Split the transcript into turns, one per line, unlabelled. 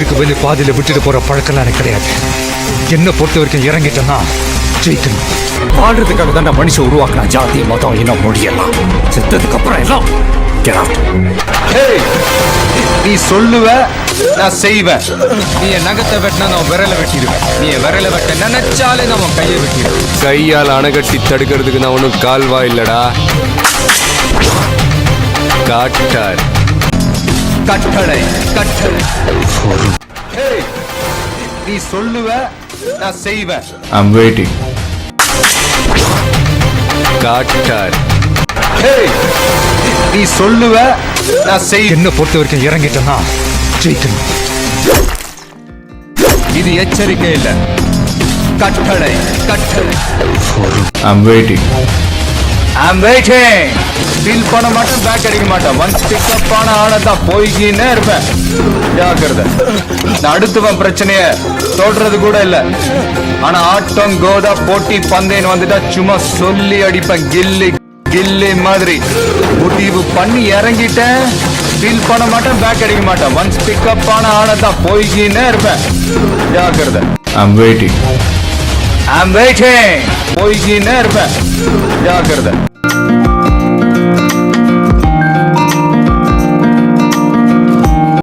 ஜெயிக்கிறதுக்கு வெளியே பாதியில விட்டுட்டு போற பழக்கம்லாம் எனக்கு கிடையாது. என்ன பொறுத்த வரைக்கும் இறங்கிட்டேன்னா ஜெயிக்கணும். வாழ்றதுக்காக தான் நான் மனுஷன் உருவாக்குனா. ஜாதி மதம் இனம் மொழியெல்லாம் செத்ததுக்கு அப்புறம் எல்லாம் get out.
நீ சொல்லுவ, நான் செய்வேன்.
நீ என் நகத்தை வெட்டினா நான் விரல வெட்டிடுவேன். நீ என் விரல வெட்ட நினைச்சாலே நான் கையை வெட்டிடுவேன்.
கையால் அணைகட்டி தடுக்கிறதுக்கு நான் ஒன்றும் கால்வா இல்லடா. காட்டார்
கட்டளை கட்டளை. நீ சொல்லுவ, நான் செய்வேன்.
I'm waiting. காட்டார்
நீ சொல்லுவ, நான் செய்வேன்.
என்ன பொறுத்த வரைக்கும் இறங்கிட்டேன்னா ஜெயிக்கணும்.
இது எச்சரிக்கை இல்ல, கட்டளை கட்டளை.
I'm waiting.
I'm waiting. Feel பண்ண மாட்டேன், பேக் அடிக்க மாட்டேன். ஒன்ஸ் பிக்கப் ஆன ஆனதான் போய்கின்னே இருப்பேன். ஜாக்கிரதை. நான் அடுத்தவன் பிரச்சனைய சொல்றது கூட இல்ல. ஆனா ஆட்டம் கோதா போட்டி பந்தேன்னு வந்துட்டா சும்மா சொல்லி அடிப்பேன். கில்லி கில்லி மாதிரி முடிவு பண்ணி இறங்கிட்டேன். ஃபீல் பண்ண மாட்டேன், பேக் அடிக்க மாட்டேன். ஒன்ஸ் பிக்கப் ஆன ஆனதான் போய்கின்னே இருப்பேன். ஜாக்கிரதை.
I'm waiting.
I'm waiting. போய்கின்னே இருப்பேன். ஜாக்கிரதை.